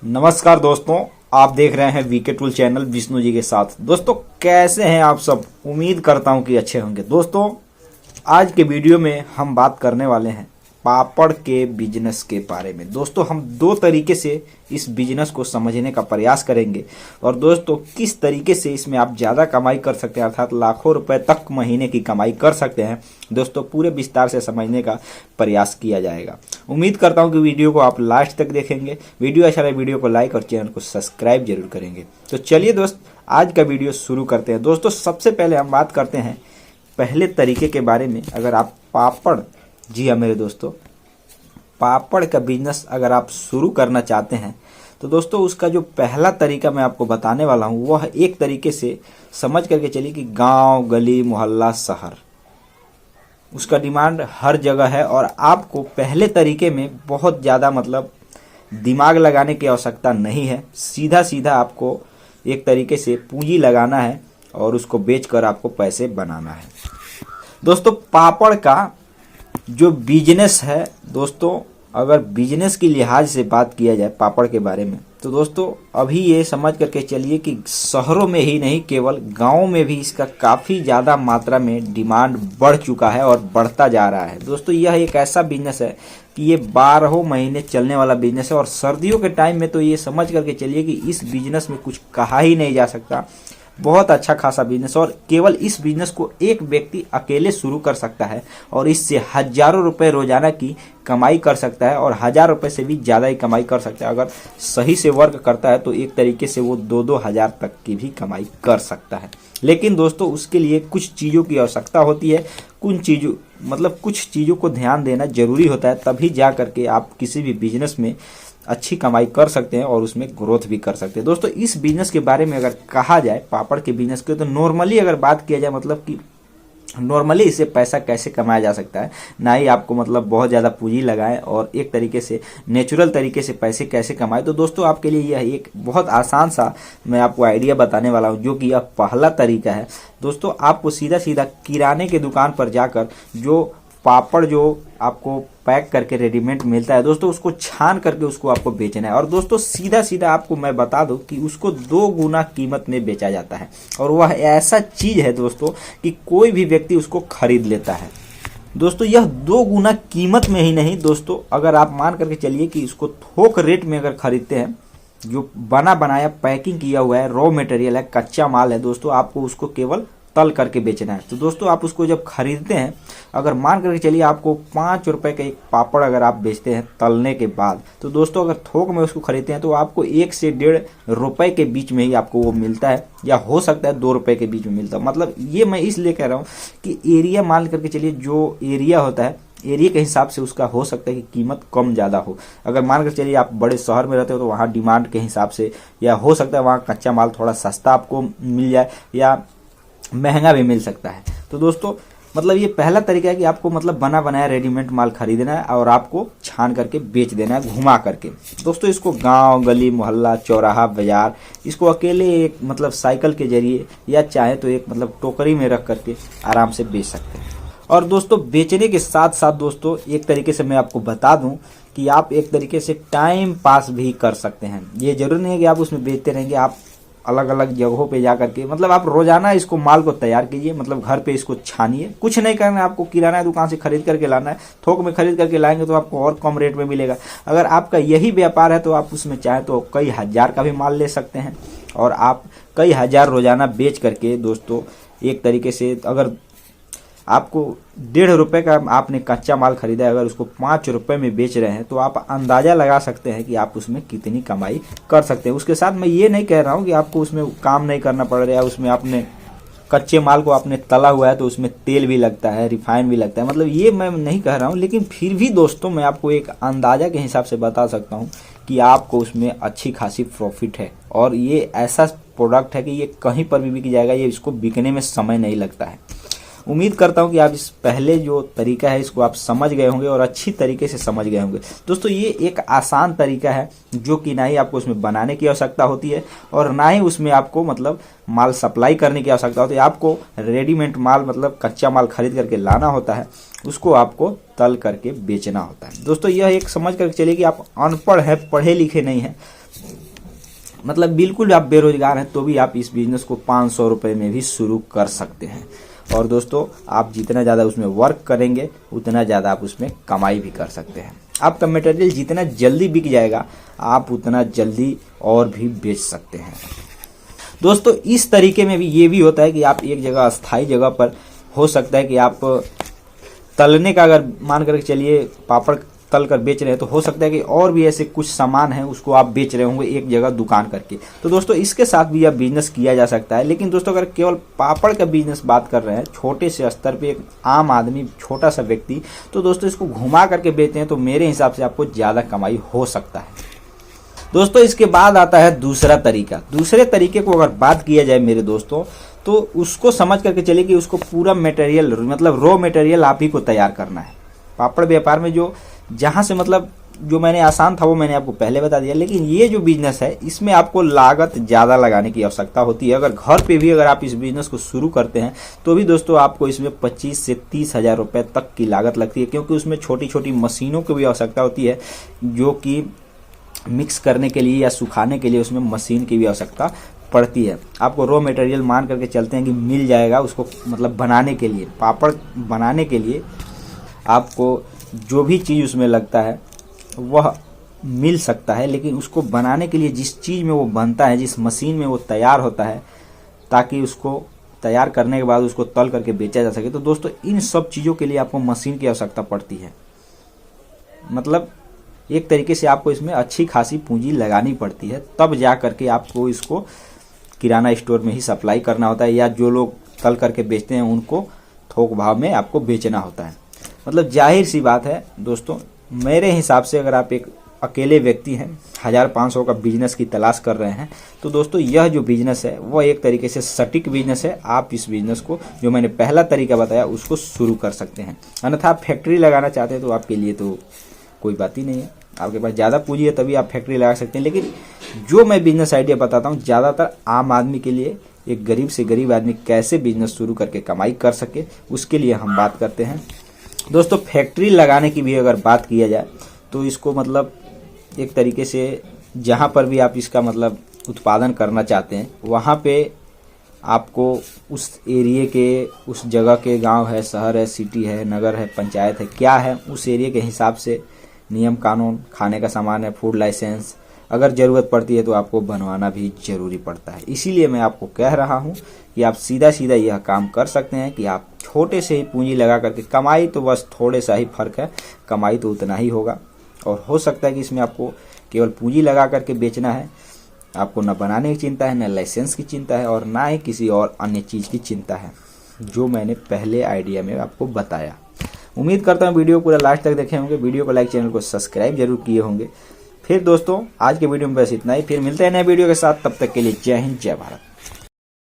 नमस्कार दोस्तों, आप देख रहे हैं VK tool channel Vishnu ji के साथ। दोस्तों कैसे हैं आप सब? उम्मीद करता हूं कि अच्छे होंगे। दोस्तों आज के वीडियो में हम बात करने वाले हैं पापड़ के बिजनेस के बारे में। दोस्तों हम दो तरीके से इस बिजनेस को समझने का प्रयास करेंगे और दोस्तों किस तरीके से इसमें आप ज़्यादा कमाई कर सकते हैं, अर्थात लाखों रुपए तक महीने की कमाई कर सकते हैं। दोस्तों पूरे विस्तार से समझने का प्रयास किया जाएगा। उम्मीद करता हूं कि वीडियो को आप लास्ट तक देखेंगे। वीडियो अच्छा लगे वीडियो को लाइक और चैनल को सब्सक्राइब जरूर करेंगे। तो चलिए दोस्त आज का वीडियो शुरू करते हैं। दोस्तों सबसे पहले हम बात करते हैं पहले तरीके के बारे में। अगर आप पापड़, जी हाँ मेरे दोस्तों, पापड़ का बिजनेस अगर आप शुरू करना चाहते हैं तो दोस्तों उसका जो पहला तरीका मैं आपको बताने वाला हूँ वह एक तरीके से समझ करके चलिए कि गांव, गली, मोहल्ला, शहर, उसका डिमांड हर जगह है और आपको पहले तरीके में बहुत ज़्यादा दिमाग लगाने की आवश्यकता नहीं है। सीधा सीधा आपको एक तरीके से पूंजी लगाना है और उसको बेचकर आपको पैसे बनाना है। दोस्तों पापड़ का जो बिजनेस है, दोस्तों अगर बिजनेस की लिहाज से बात किया जाए पापड़ के बारे में तो दोस्तों अभी ये समझ करके चलिए कि शहरों में ही नहीं केवल गांव में भी इसका काफ़ी ज़्यादा मात्रा में डिमांड बढ़ चुका है और बढ़ता जा रहा है। दोस्तों यह एक ऐसा बिजनेस है कि ये 12 महीने चलने वाला बिजनेस है और सर्दियों के टाइम में तो ये समझ करके चलिए कि इस बिजनेस में कुछ कहा ही नहीं जा सकता। बहुत अच्छा खासा बिजनेस और केवल इस बिजनेस को एक व्यक्ति अकेले शुरू कर सकता है और इससे हजारों रुपए रोजाना की कमाई कर सकता है और 1000 रुपए से भी ज़्यादा ही कमाई कर सकता है। अगर सही से वर्क करता है तो एक तरीके से वो 2-2 हज़ार तक की भी कमाई कर सकता है। लेकिन दोस्तों उसके लिए कुछ चीज़ों की आवश्यकता होती है। कुछ चीज़ों को ध्यान देना जरूरी होता है, तभी जा करके आप किसी भी बिजनेस में अच्छी कमाई कर सकते हैं और उसमें ग्रोथ भी कर सकते हैं। दोस्तों इस बिजनेस के बारे में अगर कहा जाए पापड़ के बिजनेस के, तो नॉर्मली अगर बात किया जाए नॉर्मली इससे पैसा कैसे कमाया जा सकता है, ना ही आपको बहुत ज़्यादा पूंजी लगाएं और एक तरीके से नेचुरल तरीके से पैसे कैसे कमाएं। तो दोस्तों आपके लिए यह एक बहुत आसान सा मैं आपको आइडिया बताने वाला हूं, जो कि यह पहला तरीका है। दोस्तों आपको सीधा सीधा किराने के दुकान पर जाकर जो पापड़ जो आपको पैक करके रेडीमेड मिलता है दोस्तों, उसको छान करके उसको आपको बेचना है। और दोस्तों सीधा सीधा आपको मैं बता दूं कि उसको 2 गुना कीमत में बेचा जाता है और वह ऐसा चीज है दोस्तों कि कोई भी व्यक्ति उसको खरीद लेता है। दोस्तों यह 2 गुना कीमत में ही नहीं दोस्तों, अगर आप मान करके चलिए कि इसको थोक रेट में अगर खरीदते हैं, जो बना बनाया पैकिंग किया हुआ है, रॉ मटेरियल है, कच्चा माल है दोस्तों, आपको उसको केवल तल करके बेचना है। तो दोस्तों आप उसको जब खरीदते हैं, अगर मान करके चलिए आपको 5 रुपए का एक पापड़ अगर आप बेचते हैं तलने के बाद, तो दोस्तों अगर थोक में उसको खरीदते हैं तो आपको 1 से 1.5 रुपए के बीच में ही आपको वो मिलता है, या हो सकता है 2 रुपए के बीच में मिलता है। ये मैं इसलिए कह रहा हूँ कि एरिया मान करके चलिए, जो एरिया होता है एरिया के हिसाब से उसका हो सकता है कि कीमत कम ज़्यादा हो। अगर मान कर चलिए आप बड़े शहर में रहते हो तो वहाँ डिमांड के हिसाब से, या हो सकता है वहाँ कच्चा माल थोड़ा सस्ता आपको मिल जाए या महंगा भी मिल सकता है। तो दोस्तों ये पहला तरीका है कि आपको बना बनाया रेडीमेड माल खरीदना है और आपको छान करके बेच देना है घुमा करके। दोस्तों इसको गांव, गली, मोहल्ला, चौराहा, बाजार, इसको अकेले एक साइकिल के जरिए या चाहे तो एक टोकरी में रख करके आराम से बेच सकते हैं। और दोस्तों बेचने के साथ साथ दोस्तों एक तरीके से मैं आपको बता दूं कि आप एक तरीके से टाइम पास भी कर सकते हैं। ये जरूरी नहीं है कि आप उसमें बेचते रहेंगे। आप अलग अलग जगहों पे जा करके आप रोजाना इसको माल को तैयार कीजिए, घर पे इसको छानिए। कुछ नहीं करना है, आपको किराना दुकान से खरीद करके लाना है। थोक में खरीद करके लाएंगे तो आपको और कम रेट में मिलेगा। अगर आपका यही व्यापार है तो आप उसमें चाहे तो कई हजार का भी माल ले सकते हैं और आप कई हजार रोजाना बेच करके दोस्तों एक तरीके से, अगर आपको 1.5 रुपए का आपने कच्चा माल खरीदा है, अगर उसको 5 रुपए में बेच रहे हैं तो आप अंदाजा लगा सकते हैं कि आप उसमें कितनी कमाई कर सकते हैं। उसके साथ मैं ये नहीं कह रहा हूँ कि आपको उसमें काम नहीं करना पड़ रहा है। उसमें आपने कच्चे माल को आपने तला हुआ है तो उसमें तेल भी लगता है, रिफाइन भी लगता है, ये मैं नहीं कह रहा हूँ। लेकिन फिर भी दोस्तों मैं आपको एक अंदाजा के हिसाब से बता सकता हूँ कि आपको उसमें अच्छी खासी प्रॉफिट है और ये ऐसा प्रोडक्ट है कि ये कहीं पर भी बिक जाएगा। ये इसको बिकने में समय नहीं लगता है। उम्मीद करता हूं कि आप इस पहले जो तरीका है इसको आप समझ गए होंगे और अच्छी तरीके से समझ गए होंगे। दोस्तों ये एक आसान तरीका है जो कि ना ही आपको उसमें बनाने की आवश्यकता होती है और ना ही उसमें आपको माल सप्लाई करने की आवश्यकता होती है। आपको रेडीमेड माल कच्चा माल खरीद करके लाना होता है, उसको आपको तल करके बेचना होता है। दोस्तों यह एक समझ करके चलिए कि आप अनपढ़ है, पढ़े लिखे नहीं हैं, मतलब बिल्कुल आप बेरोजगार हैं तो भी आप इस बिजनेस को 500 रुपये में भी शुरू कर सकते हैं। और दोस्तों आप जितना ज़्यादा उसमें वर्क करेंगे उतना ज़्यादा आप उसमें कमाई भी कर सकते हैं। आपका मटेरियल जितना जल्दी बिक जाएगा आप उतना जल्दी और भी बेच सकते हैं। दोस्तों इस तरीके में भी ये भी होता है कि आप एक जगह अस्थायी जगह पर, हो सकता है कि आप तलने का, अगर मान कर चलिए पापड़ तल कर बेच रहे हैं, तो हो सकता है कि और भी ऐसे कुछ सामान है उसको आप बेच रहे होंगे एक जगह दुकान करके। तो दोस्तों इसके साथ भी यह बिजनेस किया जा सकता है। लेकिन दोस्तों अगर केवल पापड़ का बिजनेस बात कर रहे हैं, छोटे से स्तर पे एक आम आदमी, छोटा सा व्यक्ति, तो दोस्तों इसको घुमा करके बेचते हैं तो मेरे हिसाब से आपको ज़्यादा कमाई हो सकता है। दोस्तों इसके बाद आता है दूसरा तरीका। दूसरे तरीके को अगर बात किया जाए मेरे दोस्तों, तो उसको समझ करके चलिए कि उसको पूरा मटेरियल, मतलब रॉ मटेरियल आप ही को तैयार करना है। पापड़ व्यापार में जो जहाँ से, मतलब जो मैंने आसान था वो मैंने आपको पहले बता दिया, लेकिन ये जो बिजनेस है इसमें आपको लागत ज़्यादा लगाने की आवश्यकता होती है। अगर घर पे भी अगर आप इस बिजनेस को शुरू करते हैं तो भी दोस्तों आपको इसमें 25 से 30 हज़ार रुपये तक की लागत लगती है, क्योंकि उसमें छोटी छोटी मशीनों की भी आवश्यकता होती है, जो कि मिक्स करने के लिए या सुखाने के लिए उसमें मशीन की भी आवश्यकता पड़ती है। आपको रॉ मटेरियल मान करके चलते हैं कि मिल जाएगा उसको, मतलब बनाने के लिए, पापड़ बनाने के लिए आपको जो भी चीज़ उसमें लगता है वह मिल सकता है। लेकिन उसको बनाने के लिए जिस चीज़ में वो बनता है, जिस मशीन में वो तैयार होता है, ताकि उसको तैयार करने के बाद उसको तल करके बेचा जा सके, तो दोस्तों इन सब चीज़ों के लिए आपको मशीन की आवश्यकता पड़ती है। मतलब एक तरीके से आपको इसमें अच्छी खासी पूंजी लगानी पड़ती है, तब जा करके आपको इसको किराना स्टोर में ही सप्लाई करना होता है, या जो लोग तल करके बेचते हैं उनको थोक भाव में आपको बेचना होता है। मतलब जाहिर सी बात है दोस्तों, मेरे हिसाब से अगर आप एक अकेले व्यक्ति हैं, 1500 का बिजनेस की तलाश कर रहे हैं, तो दोस्तों यह जो बिजनेस है वह एक तरीके से सटीक बिजनेस है। आप इस बिजनेस को, जो मैंने पहला तरीका बताया, उसको शुरू कर सकते हैं। अन्यथा आप फैक्ट्री लगाना चाहते हैं तो आपके लिए तो कोई बात ही नहीं है। आपके पास ज़्यादा पूंजी है तभी आप फैक्ट्री लगा सकते हैं। लेकिन जो मैं बिजनेस आइडिया बताता हूँ, ज़्यादातर आम आदमी के लिए, एक गरीब से गरीब आदमी कैसे बिजनेस शुरू करके कमाई कर सके, उसके लिए हम बात करते हैं। दोस्तों फैक्ट्री लगाने की भी अगर बात किया जाए तो इसको, मतलब एक तरीके से जहाँ पर भी आप इसका मतलब उत्पादन करना चाहते हैं, वहाँ पे आपको उस एरिए के, उस जगह के, गांव है, शहर है, सिटी है, नगर है, पंचायत है, क्या है, उस एरिया के हिसाब से नियम कानून, खाने का सामान है, फूड लाइसेंस, अगर ज़रूरत पड़ती है तो आपको बनवाना भी ज़रूरी पड़ता है। इसीलिए मैं आपको कह रहा हूँ कि आप सीधा सीधा यह काम कर सकते हैं कि आप छोटे से ही पूंजी लगा करके, कमाई तो बस थोड़े सा ही फर्क है, कमाई तो उतना ही होगा। और हो सकता है कि इसमें आपको केवल पूंजी लगा करके बेचना है, आपको न बनाने की चिंता है, न लाइसेंस की चिंता है, और ना ही किसी और अन्य चीज़ की चिंता है, जो मैंने पहले आइडिया में आपको बताया। उम्मीद करता हूँ वीडियो पूरा लास्ट तक देखे होंगे, वीडियो को लाइक, चैनल को सब्सक्राइब जरूर किए होंगे। फिर दोस्तों आज के वीडियो में बस इतना ही, फिर मिलते हैं नए वीडियो के साथ, तब तक के लिए जय हिंद, जय भारत।